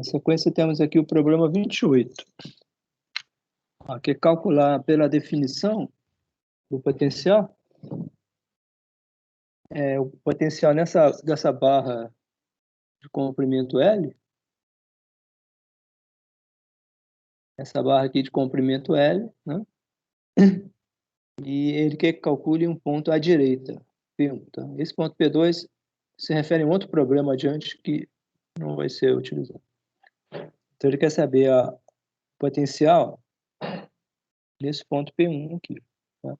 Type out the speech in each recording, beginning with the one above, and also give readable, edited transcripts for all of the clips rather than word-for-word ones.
Na sequência, temos aqui o problema 28. Que é calcular pela definição do potencial. O potencial dessa barra de comprimento L. Essa barra aqui de comprimento L, né? E ele quer que calcule um ponto à direita, P1. Tá? Esse ponto P2 se refere a um outro problema adiante que não vai ser utilizado. Então, ele quer saber a potencial nesse ponto P1 aqui. Tá?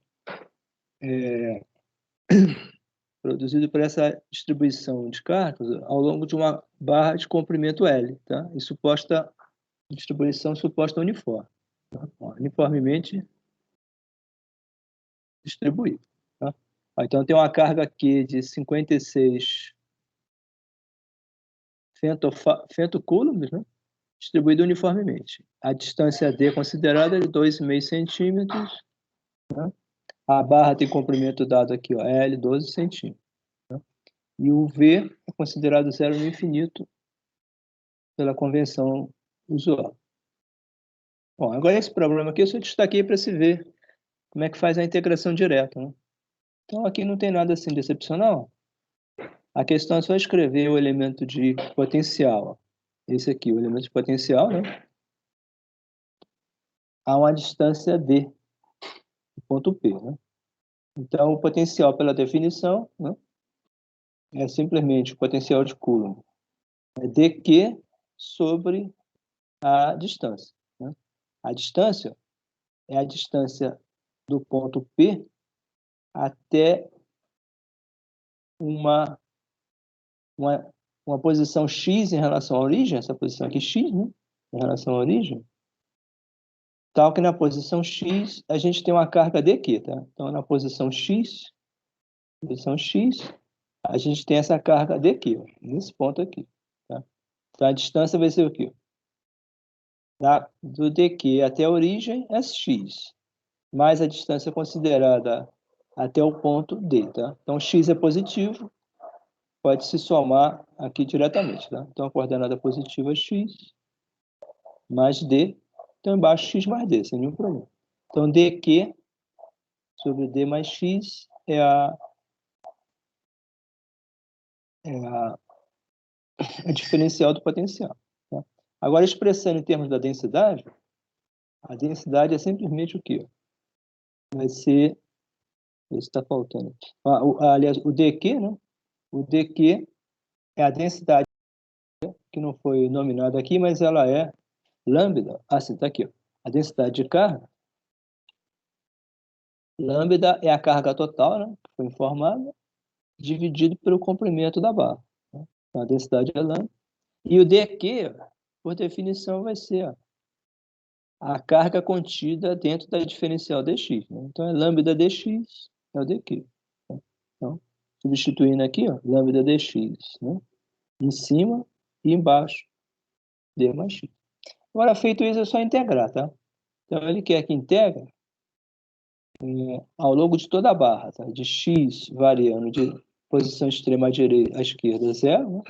Produzido por essa distribuição de cargas ao longo de uma barra de comprimento L. Tá? E distribuição suposta uniforme. Tá? Uniformemente distribuído. Tá? Então, tem uma carga aqui de 56 femtocoulombs, né? Distribuída uniformemente. A distância D considerada é de 2,5 centímetros. Né? A barra tem comprimento dado aqui, ó, L, 12 centímetros. Né? E o V é considerado zero no infinito pela convenção usual. Bom, agora esse problema aqui eu só destaquei para se ver como é que faz a integração direta. Né? Então, aqui não tem nada assim de excepcional. A questão é só escrever o elemento de potencial. Esse aqui, o elemento de potencial, né? A uma distância D, do ponto P. Né? Então, o potencial, pela definição, né? É simplesmente o potencial de Coulomb. É dq sobre a distância. Né? A distância é a distância do ponto P até uma posição x em relação à origem, essa posição aqui x, né? Em relação à origem, tal que na posição x a gente tem uma carga dq, tá? Então, na posição x, a gente tem essa carga dq, ó, nesse ponto aqui. Tá? Então, a distância vai ser o quê? Do dq até a origem é x, mais a distância considerada até o ponto D. Tá? Então, x é positivo, pode se somar aqui diretamente. Tá? Então, a coordenada positiva é x, mais D. Então, embaixo x mais D, sem nenhum problema. Então, dq sobre D mais x é a diferencial do potencial. Tá? Agora, expressando em termos da densidade, a densidade é simplesmente o quê? Vai ser... Isso está faltando. Aliás, o dq, né? O dq é a densidade que não foi nominada aqui, mas ela é lambda. Assim, está aqui. Ó. A densidade de carga. Lambda é a carga total, né? Que foi informada, dividido pelo comprimento da barra. Né? Então, a densidade é lambda. E o dq, por definição, vai ser ó, a carga contida dentro da diferencial dx. Né? Então, é lambda dx, é o dq. Então, substituindo aqui, ó, lambda dx, né? Em cima e embaixo, d mais x. Agora, feito isso, é só integrar, tá? Então, ele quer que integre ao longo de toda a barra, tá? De x variando de posição extrema à direita, à esquerda, 0, né?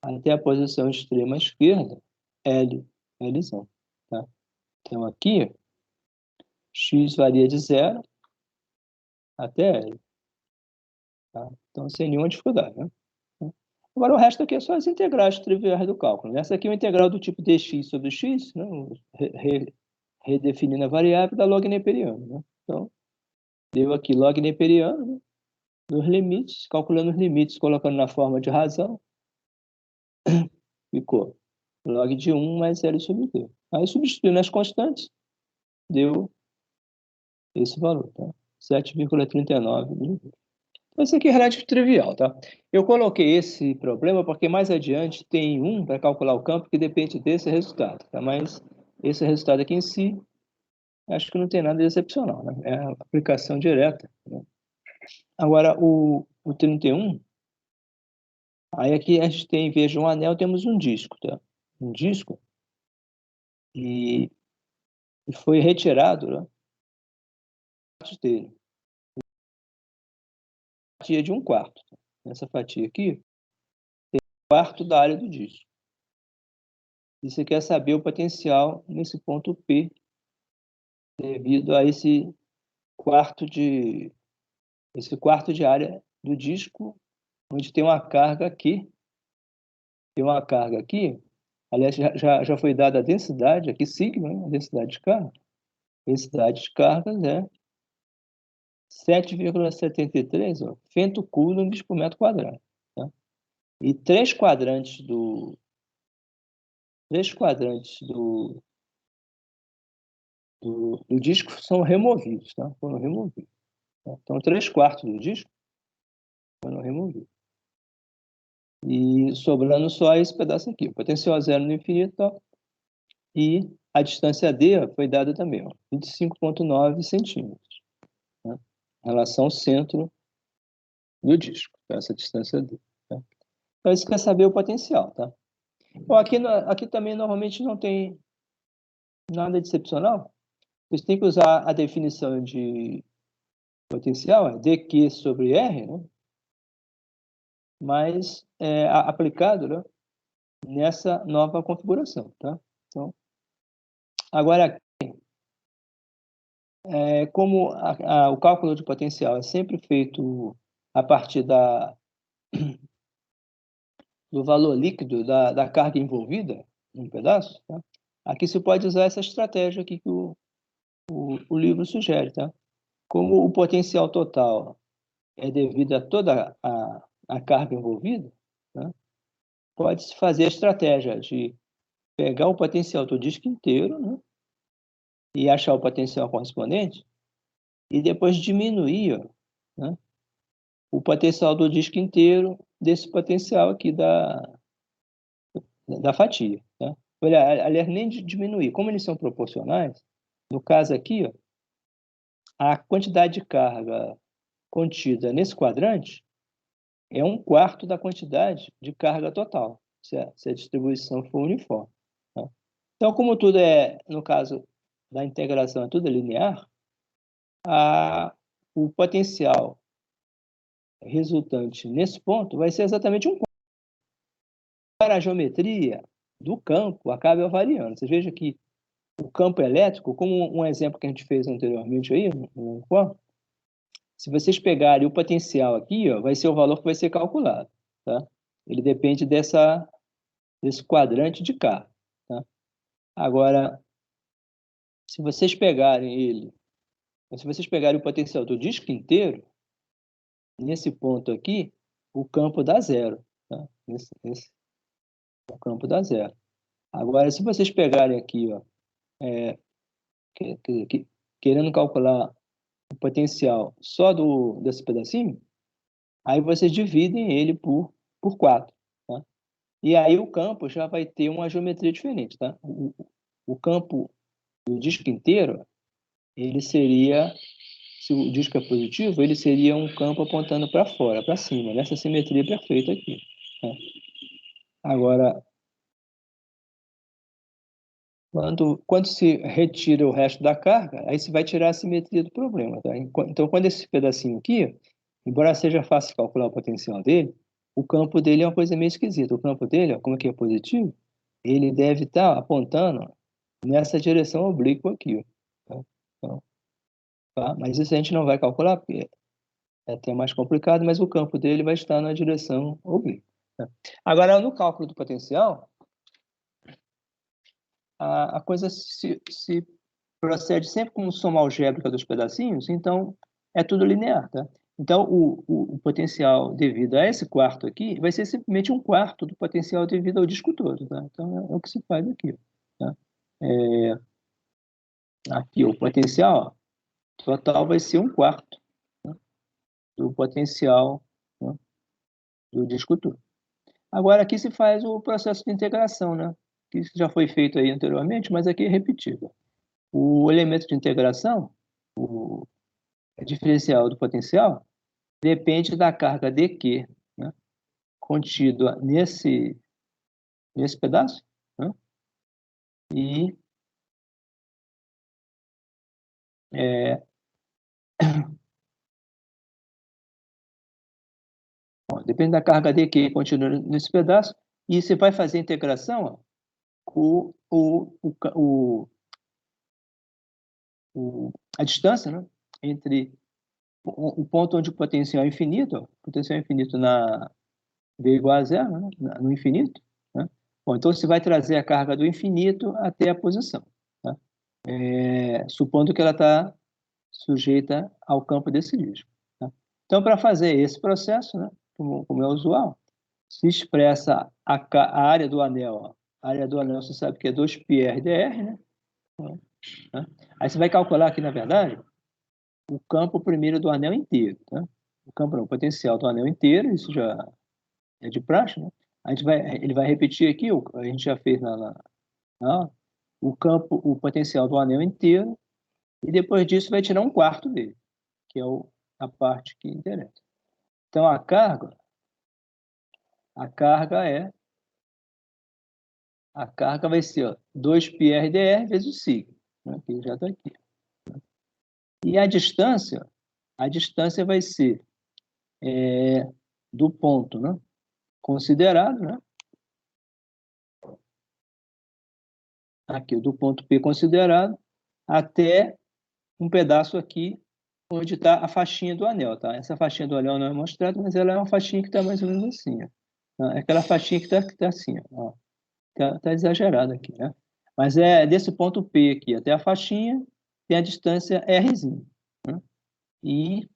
Até a posição extrema à esquerda, L, Lzão, tá? Então, aqui, x varia de 0 até L. Tá? Então, sem nenhuma dificuldade, né? Agora, o resto aqui é só as integrais triviais do cálculo. Essa aqui é uma integral do tipo dx sobre x, né? Redefinindo a variável da log neperiano. Né? Então, deu aqui log neperiano, né? Nos limites, calculando os limites, colocando na forma de razão, ficou log de 1 mais L sobre D. Aí, substituindo as constantes, deu esse valor, tá? 7,39 minutos. Esse aqui é relativo trivial, tá? Eu coloquei esse problema porque mais adiante tem um para calcular o campo que depende desse resultado, tá? Mas esse resultado aqui em si, acho que não tem nada de excepcional, né? É a aplicação direta. Né? Agora, o 31, aí aqui a gente tem, em vez de um anel, temos um disco, tá? Um disco, e foi retirado, né? Dele. Fatia de 1/4. Essa fatia aqui, quarto da área do disco. E você quer saber o potencial nesse ponto P, devido a esse quarto de área do disco, onde tem uma carga aqui. Tem uma carga aqui. Aliás, já foi dada a densidade, aqui sigma, né? A densidade de carga. Densidade de cargas é 7,73 femtocoulombs por metro quadrado. Tá? E três quadrantes do disco são removidos, tá? Foram removidos. Tá? Então, 3/4 do disco foram removidos. E sobrando só esse pedaço aqui. O potencial zero no infinito, tá? E a distância D foi dada também, 25,9 centímetros. Né? Em relação ao centro do disco, tá? Essa distância D. Tá? Então, isso quer saber o potencial, tá? Bom, aqui também normalmente não tem nada de excepcional. Você tem que usar a definição de potencial, é dq sobre r, né? Mas aplicado, né, nessa nova configuração, tá? Então, agora, como o cálculo de potencial é sempre feito a partir do valor líquido da carga envolvida num pedaço, tá? Aqui se pode usar essa estratégia aqui que o livro sugere, tá? Como o potencial total é devido a toda a carga envolvida, tá? Pode-se fazer a estratégia de pegar o potencial do disco inteiro, né, e achar o potencial correspondente, e depois diminuir, ó, né, o potencial do disco inteiro desse potencial aqui da fatia. Tá? Aliás, nem de diminuir. Como eles são proporcionais, no caso aqui, ó, a quantidade de carga contida nesse quadrante é 1/4 da quantidade de carga total, se a distribuição for uniforme. Tá? Então, como tudo no caso da integração, é tudo linear, o potencial resultante nesse ponto vai ser exatamente 1/4. Para a geometria do campo, acaba variando. Vocês vejam que o campo elétrico, como um exemplo que a gente fez anteriormente aí, se vocês pegarem o potencial aqui, ó, vai ser o valor que vai ser calculado. Tá? Ele depende desse quadrante de K. Tá? Agora, se vocês pegarem o potencial do disco inteiro, nesse ponto aqui, o campo dá zero. Tá? O campo dá zero. Agora, se vocês pegarem aqui, ó, querendo calcular o potencial só desse pedacinho, aí vocês dividem ele por 4. Tá? E aí o campo já vai ter uma geometria diferente. Tá? O campo do disco inteiro, ele seria, se o disco é positivo, ele seria um campo apontando para fora, para cima, nessa simetria perfeita aqui. Tá? Agora, quando se retira o resto da carga, aí você vai tirar a simetria do problema. Tá? Então, quando esse pedacinho aqui, embora seja fácil calcular o potencial dele, o campo dele é uma coisa meio esquisita. O campo dele, ó, como que é positivo, ele deve estar apontando nessa direção oblíqua aqui. Ó, tá? Então, tá? Mas isso a gente não vai calcular, porque é até mais complicado, mas o campo dele vai estar na direção oblíqua. Tá? Agora, no cálculo do potencial, a coisa se procede sempre como soma algébrica dos pedacinhos, então é tudo linear, tá? Então, o potencial devido a esse quarto aqui vai ser simplesmente 1/4 do potencial devido ao disco todo, tá? Então, é o que se faz aqui, tá? Aqui, o potencial total vai ser 1/4, tá, do potencial, né, do disco todo. Agora, aqui se faz o processo de integração, né? Que isso já foi feito aí anteriormente, mas aqui é repetido. O elemento de integração, o diferencial do potencial, depende da carga dQ, né, contida nesse pedaço, né, e depende da carga dQ contida nesse pedaço, e você vai fazer a integração, ó, a distância, né, entre o ponto onde o potencial é infinito, o potencial infinito v igual a zero, né, no infinito, né? Bom, então você vai trazer a carga do infinito até a posição, tá? Supondo que ela está sujeita ao campo desse disco, tá? Então, para fazer esse processo, né, como é usual, se expressa a área do anel. Ó. A área do anel, você sabe que é 2πr/dr, né? Aí você vai calcular aqui, na verdade, o campo primeiro do anel inteiro, tá? O campo não, o potencial do anel inteiro, isso já é de praxe, né? Ele vai repetir aqui, a gente já fez o campo, o potencial do anel inteiro, e depois disso vai tirar um quarto dele, que é a parte que interessa. Então, a carga vai ser, ó, 2πr/dr vezes o sigma, né, que já está aqui. E a distância vai ser do ponto, né, considerado, né, aqui, do ponto P considerado, até um pedaço aqui, onde está a faixinha do anel, tá? Essa faixinha do anel não é mostrada, mas ela é uma faixinha que está mais ou menos assim, ó. É aquela faixinha que tá assim, ó. Tá exagerado aqui, né? Mas é desse ponto P aqui até a faixinha, tem a distância Rzinho, né? E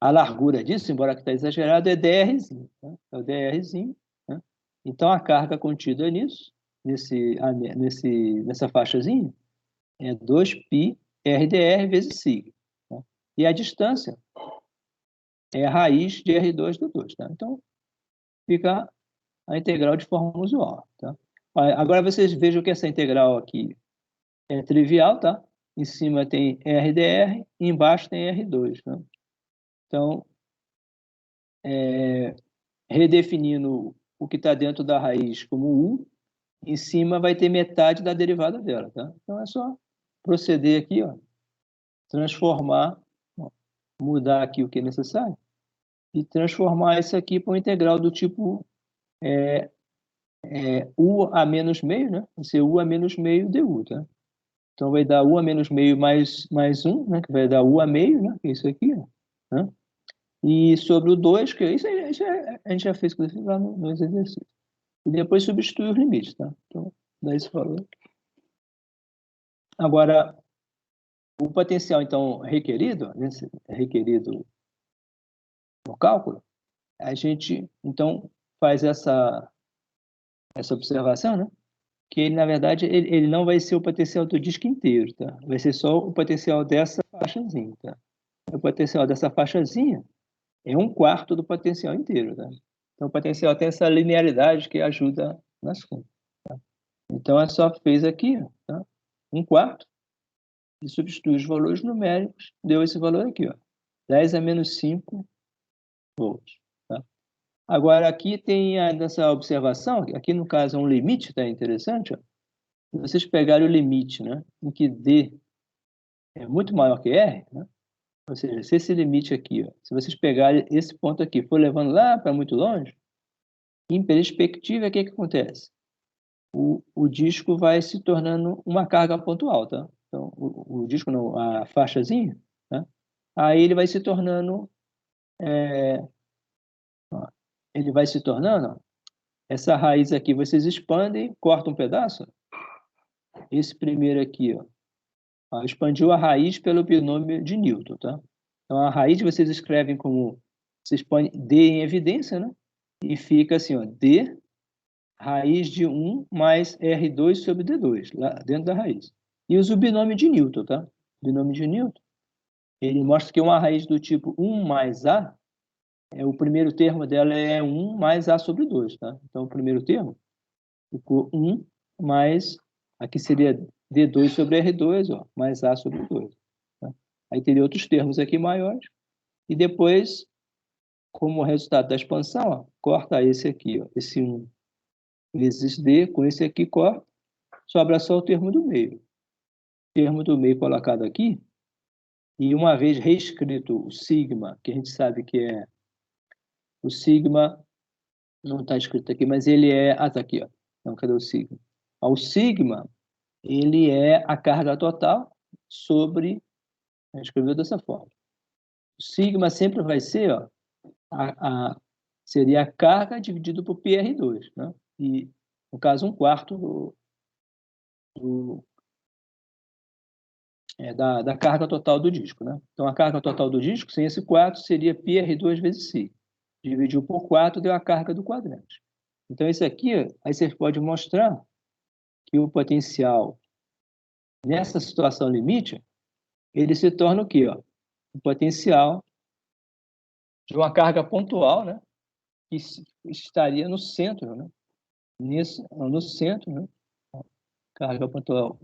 a largura disso, embora que está exagerado, é drzinho, né? É o drzinho, né? Então, a carga contida nessa faixazinha é 2πr/dr vezes sigma, tá? E a distância é a raiz de R2 do 2, tá? Então, fica a integral de forma usual, tá? Agora, vocês vejam que essa integral aqui é trivial, tá? Em cima tem RdR e embaixo tem R2, né? Então, redefinindo o que está dentro da raiz como U, em cima vai ter metade da derivada dela, tá? Então, é só proceder aqui, ó, transformar, ó, mudar aqui o que é necessário e transformar isso aqui para uma integral do tipo U a menos meio, né? Vai ser U a menos meio du, tá? Então, vai dar U a menos meio mais 1, né? Que vai dar U a meio, né? Que é isso aqui, ó, né? E sobre o 2, que isso a gente já fez lá nos exercícios. E depois substitui os limites, tá? Então, dá esse valor. Agora, o potencial, então, requerido no cálculo, a gente, então, faz essa observação, né? Que ele, na verdade, ele não vai ser o potencial do disco inteiro, tá? Vai ser só o potencial dessa faixazinha, tá? O potencial dessa faixazinha é um quarto do potencial inteiro, tá? Então, o potencial tem essa linearidade que ajuda nas contas, tá? Então, é só fez aqui, tá? Um quarto, e substitui os valores numéricos, deu esse valor aqui, ó, 10 a menos 5 volts, tá? Agora, aqui tem essa observação, aqui no caso é um limite, tá interessante, ó. Se vocês pegarem o limite, né, em que D é muito maior que R, né? Ou seja, se esse limite aqui, ó, se vocês pegarem esse ponto aqui, for levando lá para muito longe, em perspectiva, o que acontece? O disco vai se tornando uma carga pontual, tá? Então, o disco não, a faixazinha, tá? Aí ele vai se tornando, ó, ó, essa raiz aqui, vocês expandem, cortam um pedaço, esse primeiro aqui, ó, expandiu a raiz pelo binômio de Newton, tá? Então, a raiz vocês escrevem como, vocês põem D em evidência, né? E fica assim, ó, D raiz de 1 mais R2 sobre D2, lá dentro da raiz. E usa o binômio de Newton, tá? O binômio de Newton, ele mostra que uma raiz do tipo 1 mais A, o primeiro termo dela é 1 mais A sobre 2, tá? Então, o primeiro termo ficou 1 mais, aqui seria D2 sobre R2, ó, mais A sobre 2. Tá? Aí teria outros termos aqui maiores. E depois, como resultado da expansão, ó, corta esse aqui, ó, esse 1 vezes D, com esse aqui corta, sobra só o termo do meio. O termo do meio colocado aqui, e uma vez reescrito o sigma, que a gente sabe que é o sigma, não está escrito aqui, mas ele é, tá aqui, ó. Então, cadê o sigma? O sigma, ele é a carga total sobre... A gente escreveu dessa forma. O sigma sempre vai ser, ó, seria a carga dividido por PR2, né? E, no caso, 1/4 da carga total do disco, né? Então, a carga total do disco, sem esse 4, seria PR2 vezes sigma. Dividiu por 4, deu a carga do quadrante. Então, esse aqui, aí você pode mostrar que o potencial, nessa situação limite, ele se torna o quê? Ó? O potencial de uma carga pontual, né? Que estaria no centro, né? No centro, né? Carga pontual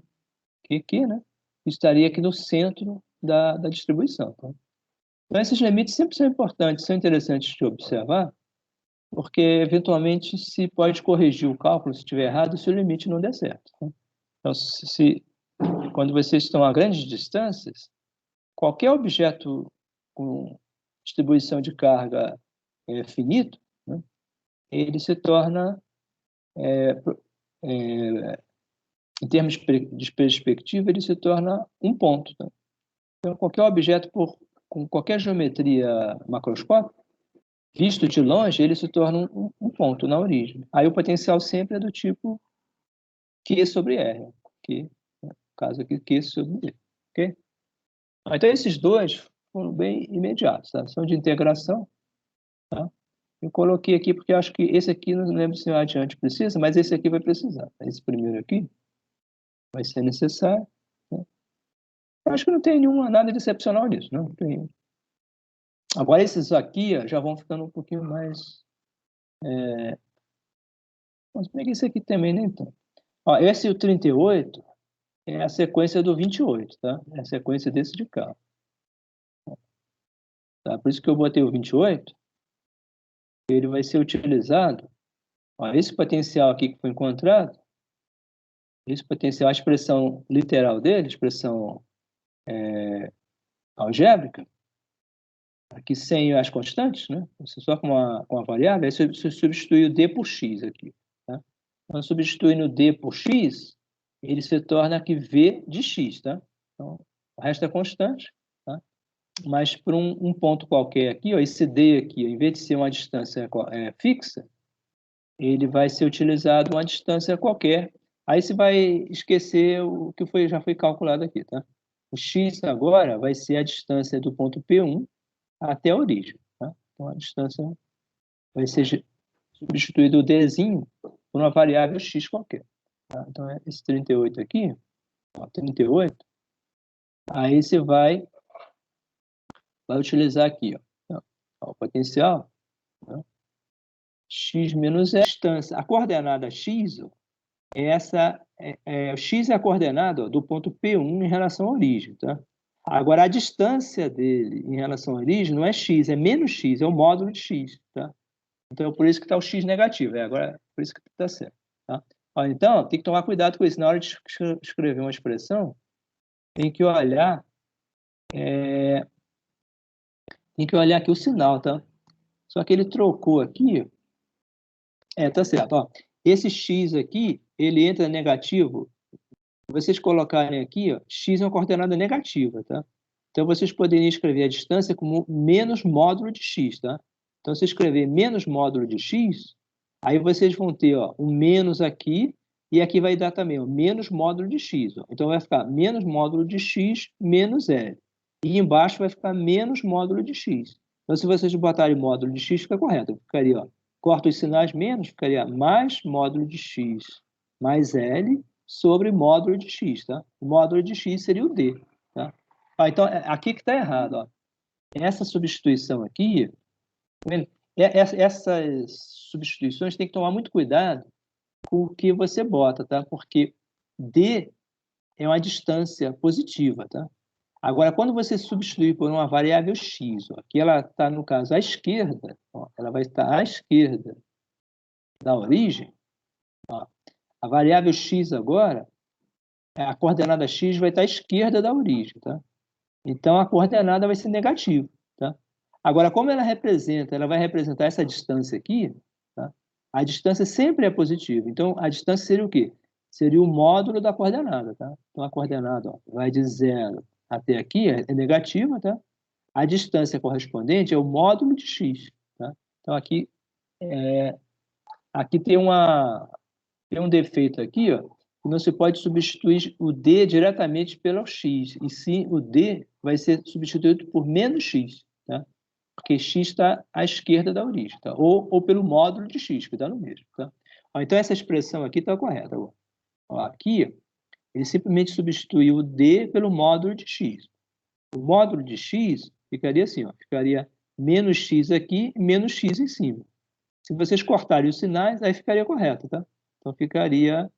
aqui, né? Estaria aqui no centro da distribuição. Tá? Então, esses limites sempre são importantes, são interessantes de observar, porque, eventualmente, se pode corrigir o cálculo se estiver errado, se o limite não der certo. Tá? Então, quando vocês estão a grandes distâncias, qualquer objeto com distribuição de carga finito, né, ele se torna, em termos de perspectiva, ele se torna um ponto. Tá? Então, qualquer objeto com qualquer geometria macroscópica, visto de longe, ele se torna um ponto na origem. Aí o potencial sempre é do tipo Q sobre R. Q, no caso aqui, Q sobre D. Okay? Então, esses dois foram bem imediatos. Tá? São de integração. Tá? Eu coloquei aqui porque eu acho que esse aqui, não lembro se adiante precisa, mas esse aqui vai precisar. Esse primeiro aqui vai ser necessário. Né? Eu acho que não tem nada de excepcional nisso. Não tem. Agora, esses aqui já vão ficando um pouquinho mais... Mas peguei esse aqui também, nem tanto. Ó, esse, o 38, é a sequência do 28, tá? É a sequência desse de cá. Tá? Por isso que eu botei o 28, ele vai ser utilizado... Ó, esse potencial aqui que foi encontrado, esse potencial, a expressão literal dele, expressão algébrica, aqui sem as constantes, né? Você só com a variável, aí você substitui o d por x aqui. Tá? Então, substituindo o d por x, ele se torna aqui v de x. Tá? Então, o resto é constante. Tá? Mas por um ponto qualquer aqui, ó, esse d aqui, em vez de ser uma distância fixa, ele vai ser utilizado uma distância qualquer. Aí você vai esquecer o que já foi calculado aqui. Tá? O x agora vai ser a distância do ponto P1 até a origem. Tá? Então, a distância vai ser substituído o dzinho por uma variável x qualquer. Tá? Então, esse 38 aqui, ó, 38, aí você vai utilizar aqui, ó, o potencial, né? X menos a distância. A coordenada x, ó, x é a coordenada, ó, do ponto P1 em relação à origem. Tá? Agora, a distância dele em relação à origem não é x, é menos x, é o módulo de x. Tá? Então, é por isso que está o x negativo. Agora, por isso que está certo. Tá? Ó, então, tem que tomar cuidado com isso. Na hora de escrever uma expressão, tem que olhar aqui o sinal. Tá? Só que ele trocou aqui. Tá certo. Ó. Esse x aqui, ele entra negativo. Se vocês colocarem aqui, ó, x é uma coordenada negativa. Tá? Então, vocês poderiam escrever a distância como menos módulo de x. Tá? Então, se escrever menos módulo de x, aí vocês vão ter, ó, um menos aqui, e aqui vai dar também, ó, menos módulo de x. Ó. Então, vai ficar menos módulo de x menos L. E embaixo vai ficar menos módulo de x. Então, se vocês botarem módulo de x, fica correto. Ficaria, ó, corta os sinais menos, ficaria mais módulo de x mais L sobre módulo de x. Tá? O módulo de x seria o D. Tá? Então, aqui que está errado. Ó. Essa substituição aqui... Essas substituições tem que tomar muito cuidado com o que você bota, tá? Porque D é uma distância positiva, tá? Agora, quando você substituir por uma variável x, ó, que ela está, no caso, à esquerda, ó, ela vai estar à esquerda da origem, ó, a variável x agora, a coordenada x vai estar à esquerda da origem, tá? Então, a coordenada vai ser negativa, tá? Agora, como ela vai representar essa distância aqui, tá? A distância sempre é positiva. Então, a distância seria o quê? Seria o módulo da coordenada, tá? Então, a coordenada, ó, vai de 0 até aqui, é negativa, tá? A distância correspondente é o módulo de x, tá? Então, aqui tem um defeito aqui, ó, que não se pode substituir o d diretamente pelo x, e sim o d vai ser substituído por menos x, tá? Porque x está à esquerda da origem, tá? Ou pelo módulo de x, que está no mesmo, tá? Ó, então, essa expressão aqui está correta. Ó, aqui, ele simplesmente substituiu o d pelo módulo de x. O módulo de x ficaria assim, ó, ficaria menos x aqui e menos x em cima. Se vocês cortarem os sinais, aí ficaria correto, tá? Então, ficaria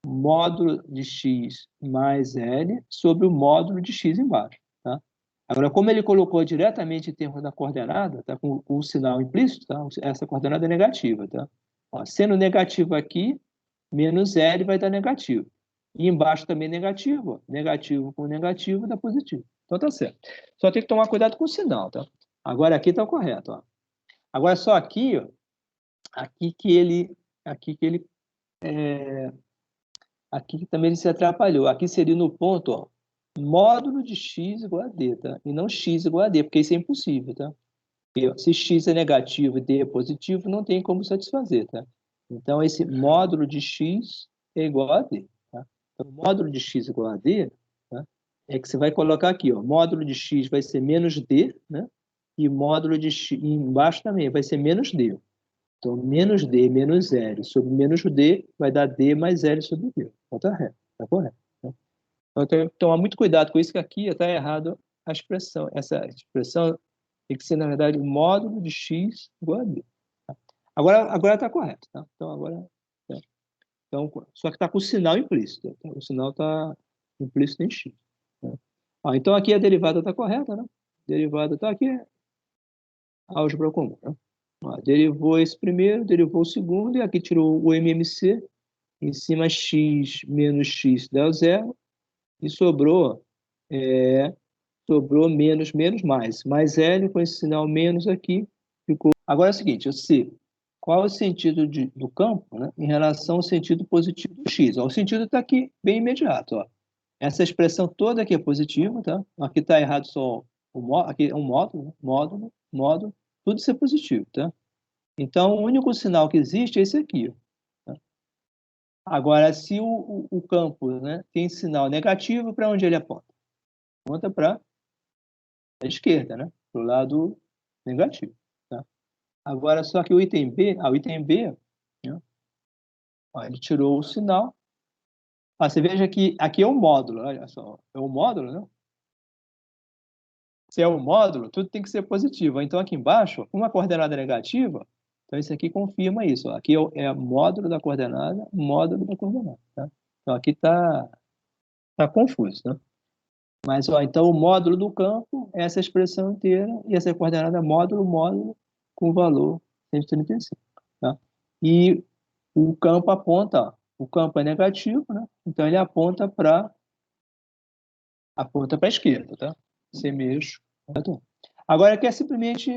módulo de x mais L sobre o módulo de x embaixo, tá? Agora, como ele colocou diretamente em termos da coordenada, tá? Com o sinal implícito, tá? Essa coordenada é negativa, tá? Ó, sendo negativo aqui, menos L vai dar negativo. E embaixo também negativo, ó. Negativo com negativo dá positivo. Então, tá certo. Só tem que tomar cuidado com o sinal, tá? Agora, aqui tá correto, ó. Agora, só aqui, ó, aqui que também ele se atrapalhou. Aqui seria no ponto, ó, módulo de x igual a d, tá? E não x igual a d, porque isso é impossível, tá? Porque, ó, se x é negativo e d é positivo, não tem como satisfazer, tá? Então, esse módulo de x é igual a d, tá? Então, módulo de x igual a d, tá? É que você vai colocar aqui, ó, módulo de x vai ser menos d, né? E módulo de x, e embaixo também vai ser menos d. Então, menos d menos L sobre menos d vai dar d mais L sobre d. Então, tá reto, tá correto. Tá? Então, tem que tomar muito cuidado com isso, que aqui está errado a expressão. Essa expressão tem que ser, na verdade, o módulo de x igual a d. Tá? Agora está correto. Tá? Então, agora... Tá? Então, só que está com o sinal implícito. Tá? O sinal está implícito em x. Tá? Então, aqui a derivada está correta, né? A derivada está aqui, álgebra comum. Né? Derivou esse primeiro, derivou o segundo, e aqui tirou o MMC, em cima x menos x dá zero, e sobrou menos, menos, mais L, com esse sinal menos aqui, ficou... Agora é o seguinte, eu sei qual é o sentido do campo, né, em relação ao sentido positivo do x. Ó, o sentido está aqui bem imediato. Ó. Essa expressão toda aqui é positiva, tá? Aqui está errado só aqui é um módulo, né? módulo, tudo isso é positivo, tá? Então, o único sinal que existe é esse aqui. Ó, tá? Agora, se o campo, né, tem sinal negativo, para onde ele aponta? Aponta para a esquerda, né? Para o lado negativo. Tá? Agora, só que o item B, né, ó, ele tirou o sinal. Você veja que aqui é um módulo, olha só, é um módulo, né? Se é um módulo, tudo tem que ser positivo. Então, aqui embaixo, uma coordenada negativa, então isso aqui confirma isso. Ó. Aqui é módulo da coordenada, módulo da coordenada. Tá? Então, aqui está confuso. Né? Mas, ó, então, o módulo do campo é essa expressão inteira, e essa coordenada é módulo, com o valor 135. Tá? E o campo aponta, ó, o campo é negativo, né? Então ele aponta para a esquerda, tá? C mesmo. Agora aqui é simplesmente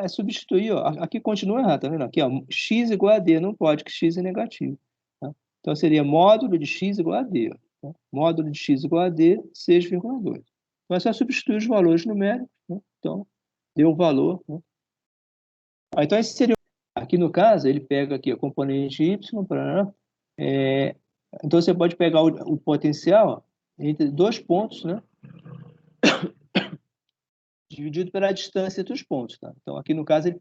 substituir, ó. Aqui continua errado, tá vendo? Aqui, ó, x igual a d, não pode, que x é negativo. Tá? Então seria módulo de x igual a d. Tá? Módulo de x igual a d, 6,2. Então é só substituir os valores numéricos, né? Então deu o valor. Né? Então esse seria... Aqui no caso, ele pega aqui o componente y, então você pode pegar o potencial, ó, entre dois pontos, né? Dividido pela distância entre os pontos. Tá? Então, aqui no caso, ele